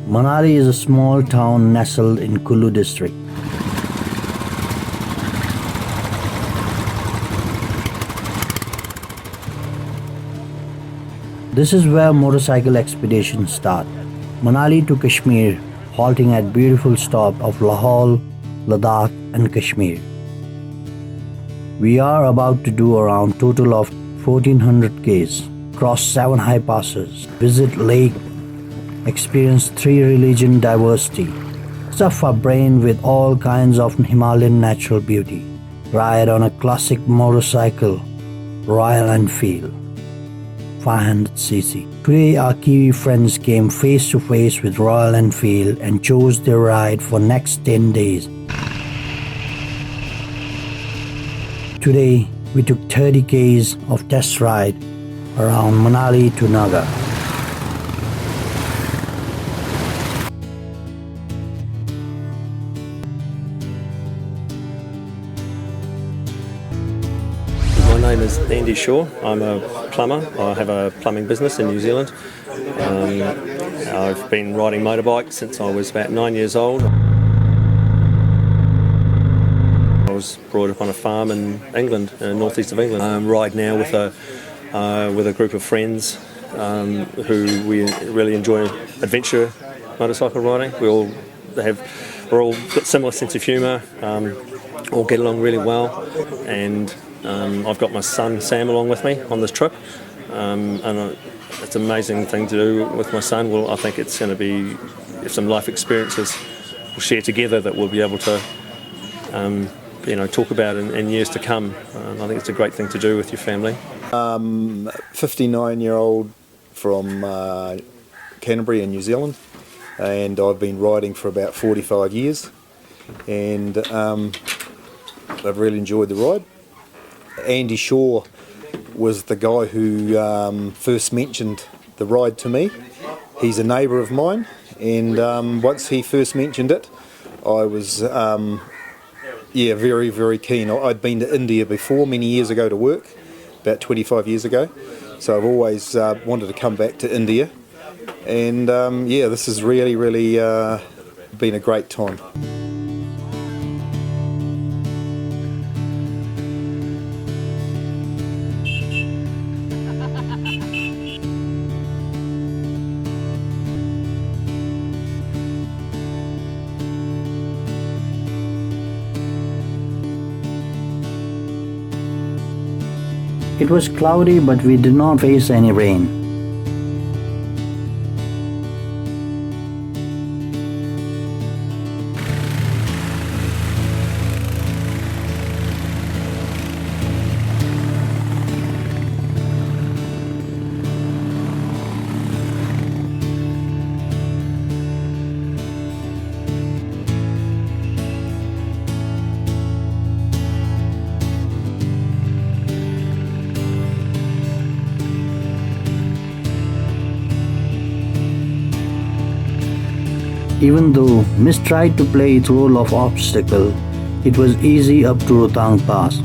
Manali is a small town nestled in Kullu district. This is where motorcycle expeditions start. Manali to Kashmir, halting at beautiful stop of Lahore, Ladakh and Kashmir. We are about to do around total of 1400 k's, cross 7 high passes, visit lake, experience 3 religion diversity, stuff our brain with all kinds of Himalayan natural beauty, ride on a classic motorcycle, Royal Enfield, 500cc. Today our Kiwi friends came face to face with Royal Enfield and chose their ride for next 10 days. Today we took 30 k's of test ride around Manali to Naga. My name is Andy Shaw. I'm a plumber. I have a plumbing business in New Zealand. I've been riding motorbike since I was about 9 years old. I was brought up on a farm in England, northeast of England. I ride now with a group of friends who we really enjoy adventure motorcycle riding. We're all got similar sense of humour, all get along really well, and I've got my son Sam along with me on this trip, and it's an amazing thing to do with my son. Well, I think it's going to be some life experiences we'll share together that we'll be able to talk about in years to come. I think it's a great thing to do with your family. 59-year-old from Canterbury in New Zealand, and I've been riding for about 45 years, and I've really enjoyed the ride. Andy Shaw was the guy who first mentioned the ride to me. He's a neighbour of mine, and once he first mentioned it, I was very, very keen. I'd been to India before many years ago to work, about 25 years ago, so I've always wanted to come back to India, and this has really, really been a great time. It was cloudy, but we did not face any rain. Even though Miss tried to play its role of obstacle, it was easy up to Rotang Pass.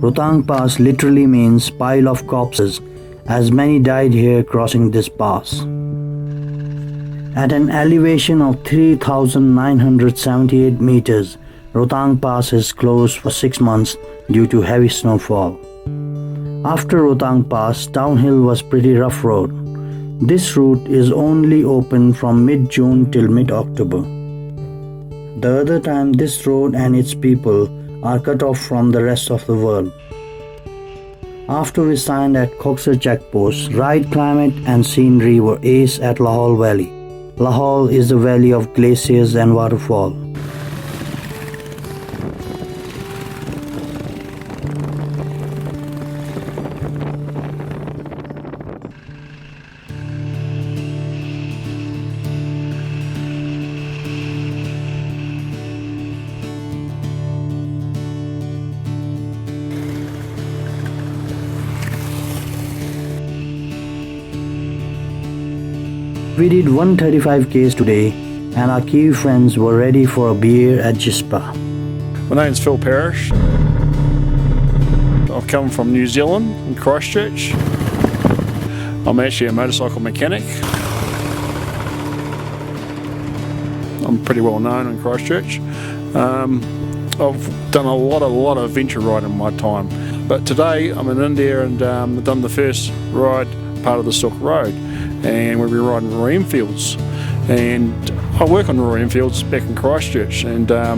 Rohtang Pass literally means pile of corpses, as many died here crossing this pass. At an elevation of 3,978 meters, Rohtang Pass is closed for 6 months due to heavy snowfall. After Rohtang Pass, downhill was pretty rough road. This route is only open from mid-June till mid-October. The other time this road and its people are cut off from the rest of the world. After we signed at Koksar checkpost, ride, climate and scenery were ace at Lahore Valley. Lahore is the valley of glaciers and waterfall. We did 135 k's today and our Kiwi friends were ready for a beer at Jispa. My name's Phil Parrish. I've come from New Zealand, in Christchurch. I'm actually a motorcycle mechanic. I'm pretty well known in Christchurch. I've done a lot of adventure riding in my time. But today I'm in India and I've done the first ride part of the Tsokar Road. And we'll be riding Royal Enfields, and I work on Royal Enfields back in Christchurch, and I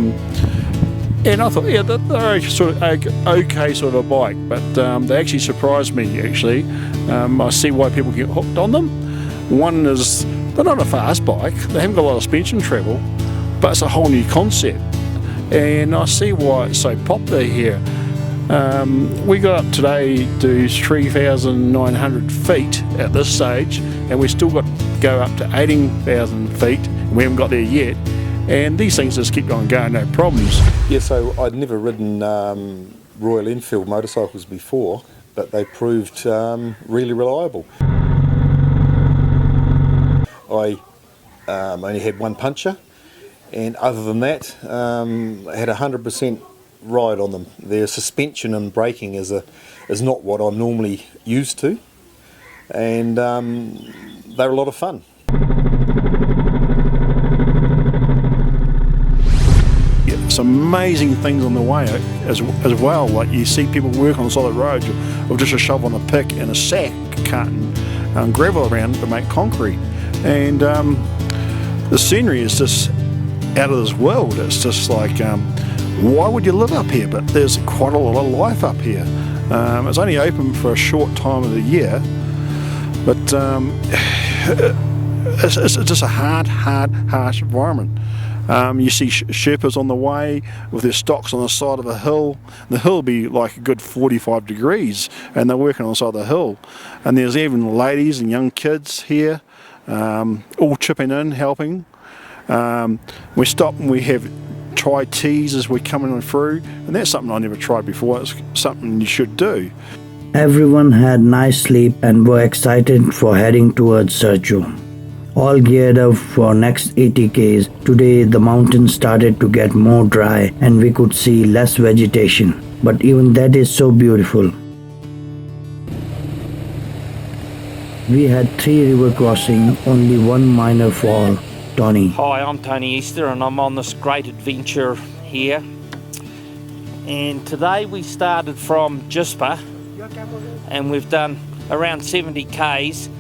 thought, yeah, they're sort of okay sort of a bike, but they actually surprised me. Actually, I see why people get hooked on them. One is they're not a fast bike; they haven't got a lot of suspension travel, but it's a whole new concept, and I see why it's so popular here. We got up today to 3,900 feet at this stage, and we still got to go up to 18,000 feet, and we haven't got there yet, and these things just keep on going, no problems. Yeah, so I'd never ridden Royal Enfield motorcycles before, but they proved really reliable. I only had one puncture, and other than that, I had 100% ride on them. Their suspension and braking is not what I'm normally used to, and they're a lot of fun. Some amazing things on the way as well. Like you see people work on the side of the road with just a shovel and a pick and a sack carting gravel around to make concrete, and the scenery is just out of this world. It's just like, why would you live up here? But there's quite a lot of life up here. It's only open for a short time of the year, but it's just a harsh environment. You see Sherpas on the way with their stocks on the side of a hill. The hill will be like a good 45 degrees, and they're working on the side of the hill. And there's even ladies and young kids here, all chipping in, helping. We stop and we have try teas as we're coming through, and that's something I never tried before. It's something you should do. Everyone had nice sleep and were excited for heading towards Sarchu. All geared up for next 80 k's. Today the mountains started to get more dry and we could see less vegetation, but even that is so beautiful. We had 3 river crossing, only one minor fall. Tony. Hi, I'm Tony Easter and I'm on this great adventure here. And today we started from Jispa and we've done around 70 k's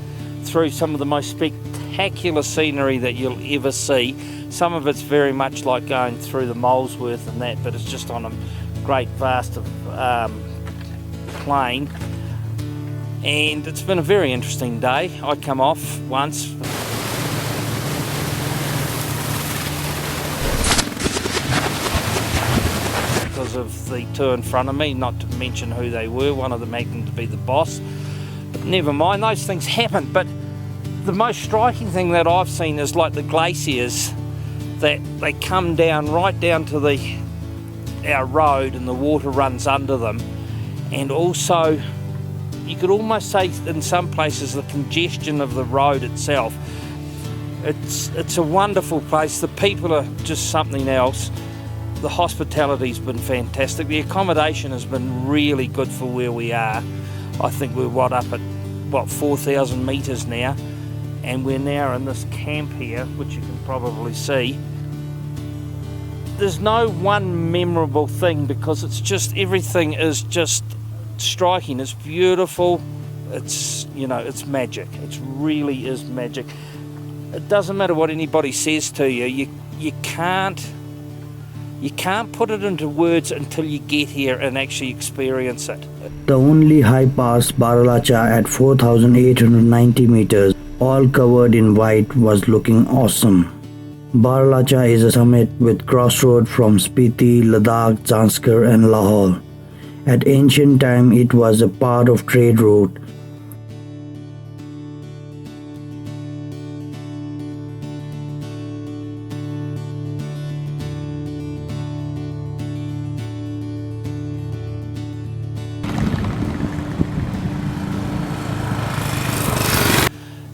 through some of the most spectacular scenery that you'll ever see. Some of it's very much like going through the Molesworth and that, but it's just on a great vast plain. And it's been a very interesting day. I come off once. Because of the two in front of me, not to mention who they were, one of them happened to be the boss. But never mind, those things happen. But the most striking thing that I've seen is like the glaciers, that they come down right down to our road and the water runs under them. And also, you could almost say in some places the congestion of the road itself. It's a wonderful place. The people are just something else. The hospitality's been fantastic. The accommodation has been really good for where we are. I think we're up at 4,000 metres now, and we're now in this camp here, which you can probably see. There's no one memorable thing because it's just, everything is just striking. It's beautiful. It's, it's magic. It really is magic. It doesn't matter what anybody says to you. You can't put it into words until you get here and actually experience it. The only high pass, Baralacha, at 4,890 meters, all covered in white, was looking awesome. Baralacha is a summit with crossroad from Spiti, Ladakh, Zanskar and Lahore. At ancient time, it was a part of trade route.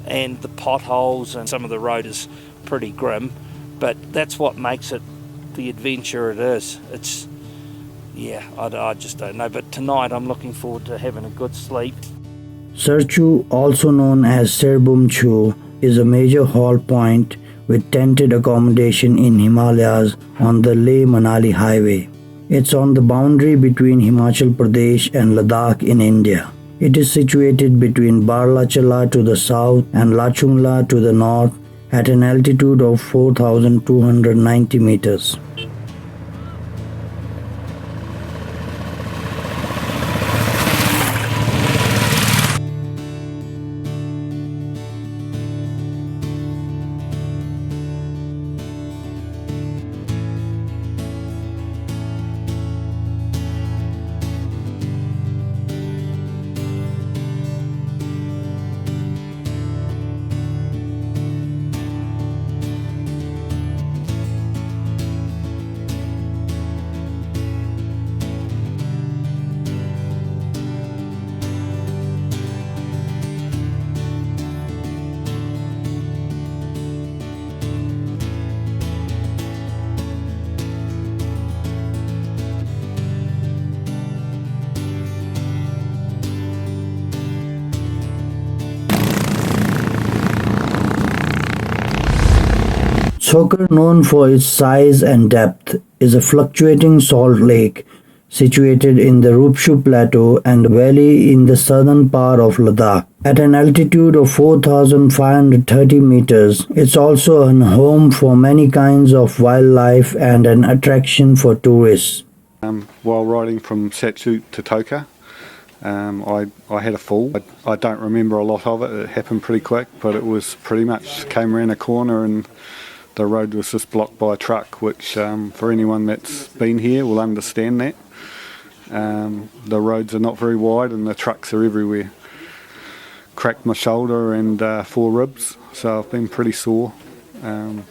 And the potholes and some of the road is pretty grim, but that's what makes it the adventure it is. It's, I just don't know, but tonight I'm looking forward to having a good sleep. Sarchu, also known as Serbumchu, is a major halt point with tented accommodation in Himalayas on the Leh-Manali highway. It's on the boundary between Himachal Pradesh and Ladakh in India. It is situated between Baralachala to the south and Lachungla to the north at an altitude of 4,290 meters. Tsokar, known for its size and depth, is a fluctuating salt lake situated in the Rupshu Plateau and valley in the southern part of Ladakh. At an altitude of 4,530 meters, it's also a home for many kinds of wildlife and an attraction for tourists. While riding from Sarchu to Tsokar, I had a fall. I don't remember a lot of it. It happened pretty quick, but it was pretty much came around a corner and the road was just blocked by a truck, which for anyone that's been here will understand that. The roads are not very wide and the trucks are everywhere. Cracked my shoulder and 4 ribs, so I've been pretty sore. But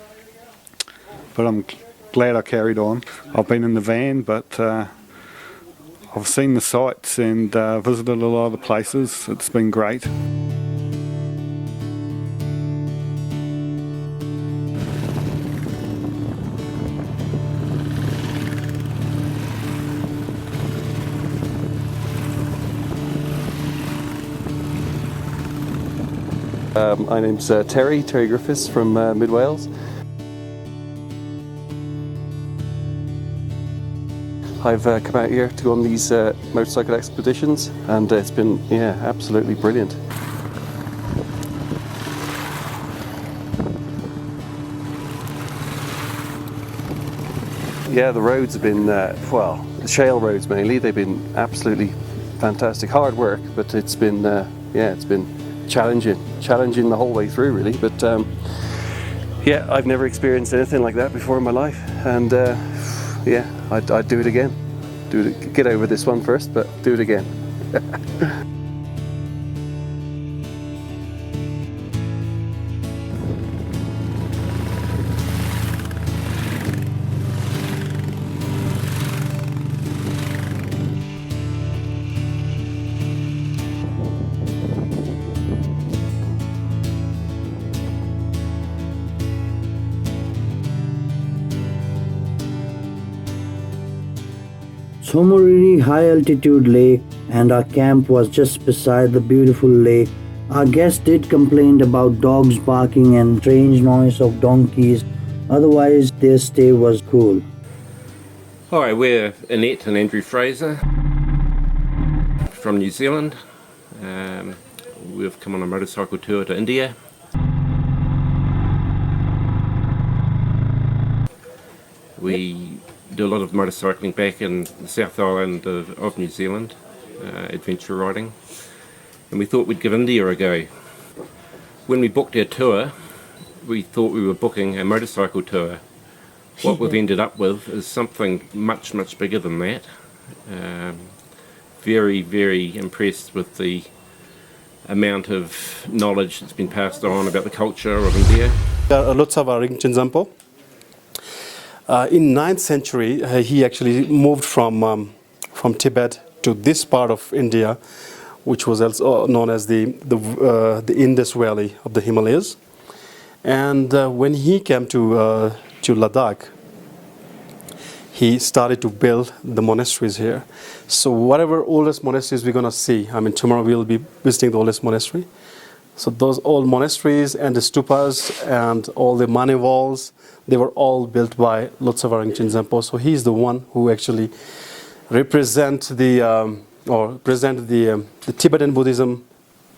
I'm glad I carried on. I've been in the van, but I've seen the sights and visited a lot of the places. It's been great. My name's Terry Griffiths from Mid Wales. I've come out here to go on these motorcycle expeditions and it's been, absolutely brilliant. Yeah, the roads have been, the shale roads mainly, they've been absolutely fantastic. Hard work, but it's been, it's been challenging the whole way through really, but I've never experienced anything like that before in my life, and I'd do it again. Get over this one first, but do it again. Tsomoriri high altitude lake, and our camp was just beside the beautiful lake. Our guests did complain about dogs barking and strange noise of donkeys. Otherwise, their stay was cool. Hi, we're Annette and Andrew Fraser from New Zealand. We've come on a motorcycle tour to India. We do a lot of motorcycling back in the South Island of New Zealand, adventure riding, and we thought we'd give India a go. When we booked our tour, we thought we were booking a motorcycle tour. What we've ended up with is something much, much bigger than that. Very, very impressed with the amount of knowledge that's been passed on about the culture of India. Lotsavar Ringchenjampo. In 9th century, he actually moved from Tibet to this part of India, which was also known as the Indus Valley of the Himalayas. And when he came to Ladakh, he started to build the monasteries here. So whatever oldest monasteries we're going to see, I mean, tomorrow we'll be visiting the oldest monastery. So those old monasteries and the stupas and all the mani walls, they were all built by Lotsavar Ringchenjampo. So he's the one who actually represent the Tibetan Buddhism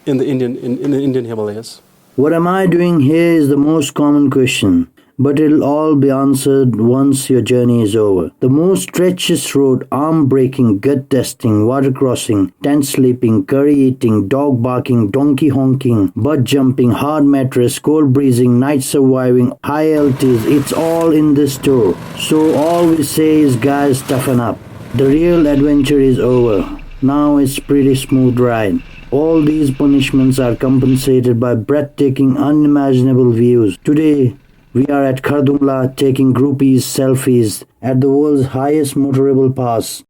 in the Indian Himalayas. What am I doing here is the most common question, but it'll all be answered once your journey is over. The most treacherous road, arm breaking, gut testing, water crossing, tent sleeping, curry eating, dog barking, donkey honking, butt jumping, hard mattress, cold breezing, night surviving, high altitudes, it's all in this tour. So all we say is, guys, toughen up. The real adventure is over. Now it's pretty smooth ride. All these punishments are compensated by breathtaking, unimaginable views. Today, we are at Khardungla taking groupies selfies at the world's highest motorable pass.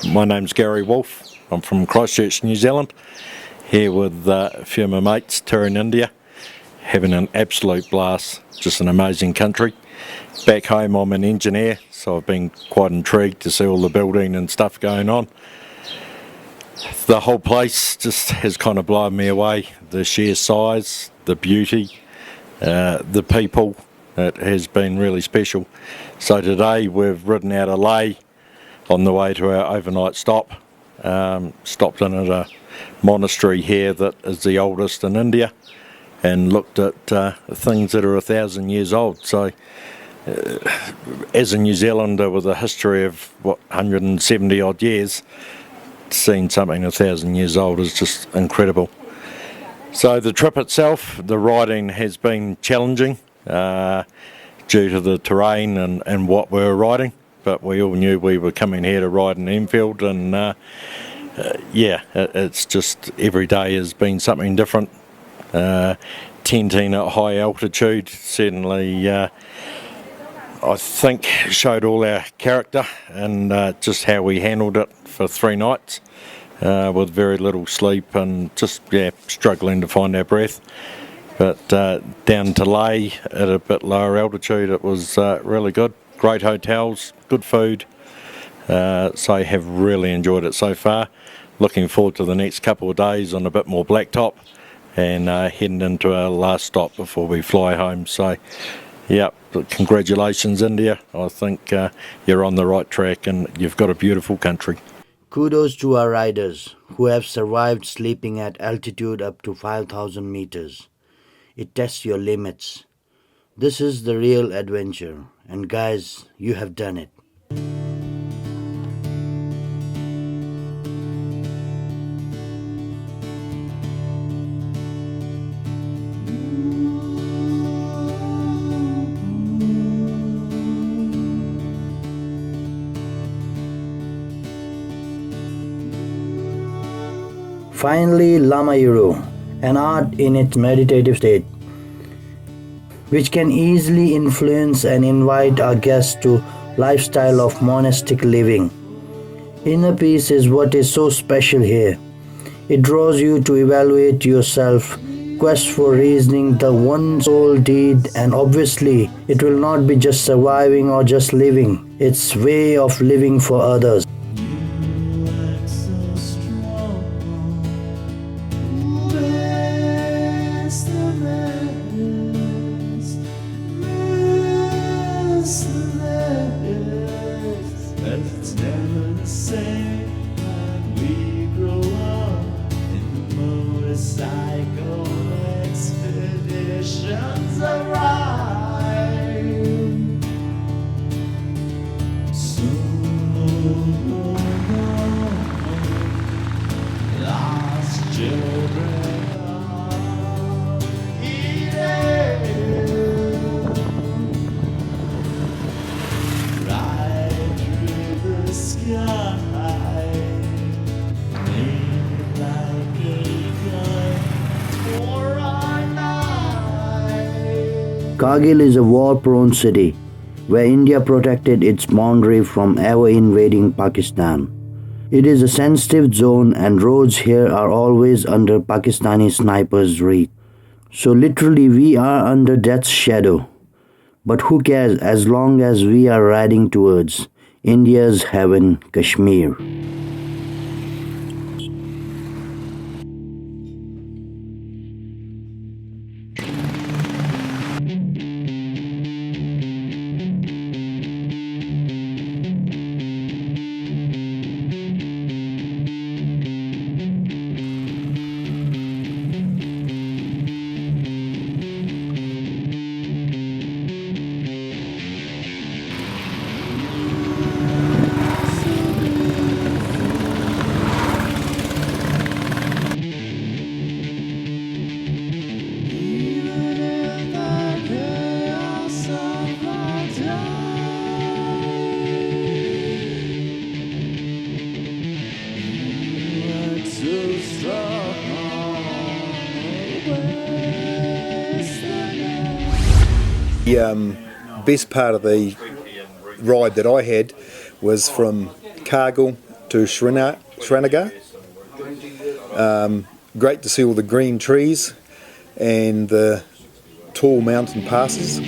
My name's Gary Wolfe. I'm from Christchurch, New Zealand. Here with a few of my mates touring India, having an absolute blast. Just an amazing country. Back home I'm an engineer, so I've been quite intrigued to see all the building and stuff going on. The whole place just has kind of blown me away. The sheer size, the beauty, the people. It has been really special. So today we've ridden out of Leh on the way to our overnight stop. Stopped in at a monastery here that is the oldest in India, and looked at things that are 1,000 years old. So as a New Zealander with a history of 170 odd years, seeing something 1,000 years old is just incredible. So the trip itself, the riding has been challenging due to the terrain and what we were riding, but we all knew we were coming here to ride in Enfield, and it's just every day has been something different. Tenting at high altitude certainly I think showed all our character and just how we handled it for 3 nights with very little sleep and just struggling to find our breath. But down to Leh at a bit lower altitude, it was really good. Great hotels, good food. So I have really enjoyed it so far. Looking forward to the next couple of days on a bit more blacktop and heading into our last stop before we fly home. So, congratulations, India. I think you're on the right track and you've got a beautiful country. Kudos to our riders who have survived sleeping at altitude up to 5,000 meters. It tests your limits. This is the real adventure, and guys, you have done it. Finally, Lamayuru, an art in its meditative state, which can easily influence and invite our guests to lifestyle of monastic living. Inner peace is what is so special here. It draws you to evaluate yourself, quest for reasoning the one soul deed, and obviously it will not be just surviving or just living. It's way of living for others. Kargil is a war-prone city where India protected its boundary from ever-invading Pakistan. It is a sensitive zone and roads here are always under Pakistani snipers' reach. So literally we are under death's shadow. But who cares as long as we are riding towards India's heaven, Kashmir. The best part of the ride that I had was from Kargil to Srinagar. Great to see all the green trees and the tall mountain passes.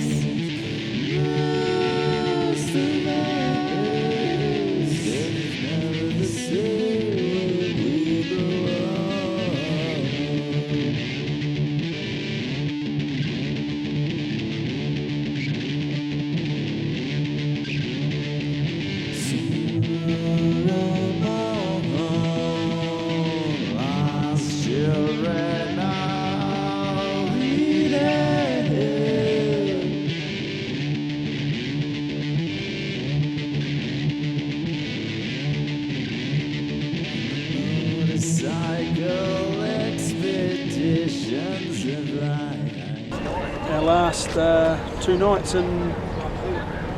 Our last 2 nights in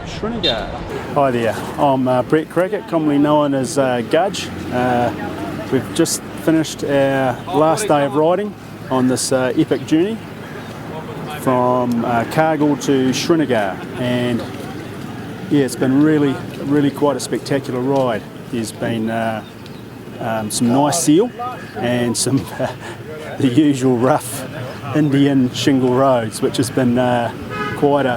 Srinagar. Hi there, I'm Brett Crackett, commonly known as Gudge. We've just finished our last day of riding on this epic journey from Kargil to Srinagar, and yeah, it's been really quite a spectacular ride. There's been some nice seal and some the usual rough Indian shingle roads, which has been quite a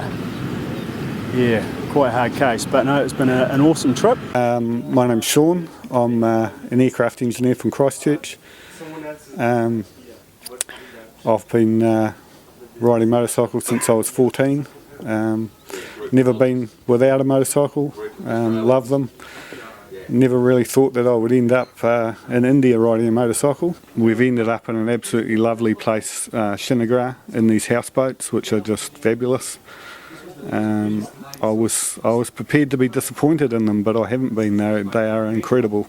hard case. But no, it's been an awesome trip. My name's Sean. I'm an aircraft engineer from Christchurch. I've been riding motorcycles since I was 14. Never been without a motorcycle. Love them. Never really thought that I would end up in India riding a motorcycle. We've ended up in an absolutely lovely place, Srinagar, in these houseboats, which are just fabulous. I was prepared to be disappointed in them, but I haven't been. They are incredible.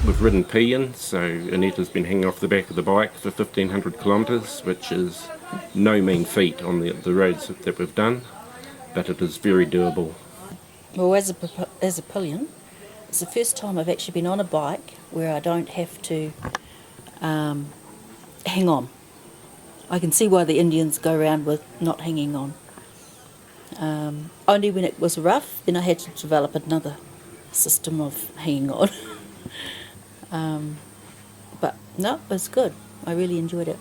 We've ridden Pian, so Anita's been hanging off the back of the bike for 1,500 kilometres, which is no mean feat on the roads that we've done, but it is very doable. Well, as a pillion, it's the first time I've actually been on a bike where I don't have to hang on. I can see why the Indians go around with not hanging on. Only when it was rough, then I had to develop another system of hanging on. But no, it was good. I really enjoyed it.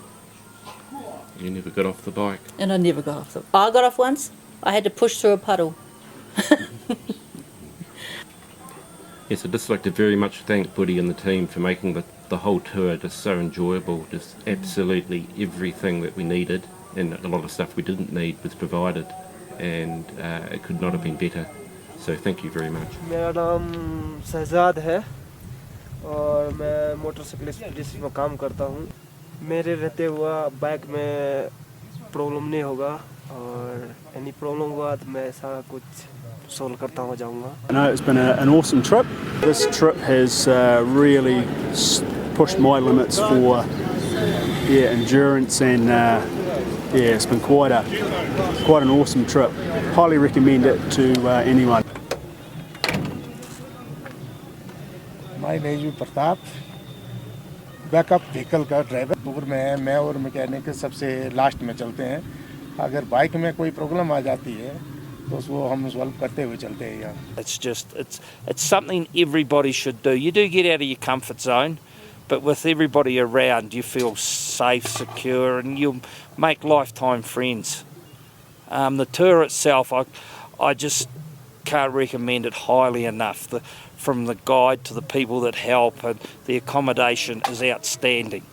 You never got off the bike? And I never got off. I got off once. I had to push through a puddle. Yes, I'd just like to very much thank Budhi and the team for making the whole tour just so enjoyable. Just absolutely everything that we needed, and a lot of stuff we didn't need was provided, and it could not have been better. So thank you very much. मेरा नाम शहजाद है और मैं motorcycle expedition में काम करता हूँ। मेरे रहते हुआ बाइक में प्रॉब्लम नहीं होगा और एनी प्रॉब्लम हुआ तो मैं ऐसा कुछ सोल्व करता हुआ जाऊँगा। I know it's been an awesome trip. This trip has really pushed my limits for endurance and it's been quite an awesome trip. Highly recommend it to anyone. My name is Pratap, backup vehicle का driver. दूर में है, मैं और mechanic सबसे last में चलते हैं। अगर बाइक में कोई प्रॉब्लम आ जाती है तो उसको हम सॉल्व करते हुए चलते हैं यहाँ। It's something everybody should do. You do get out of your comfort zone, but with everybody around you feel safe, secure, and you'll make lifetime friends. The tour itself, I just can't recommend it highly enough. From the guide to the people that help, and the accommodation is outstanding.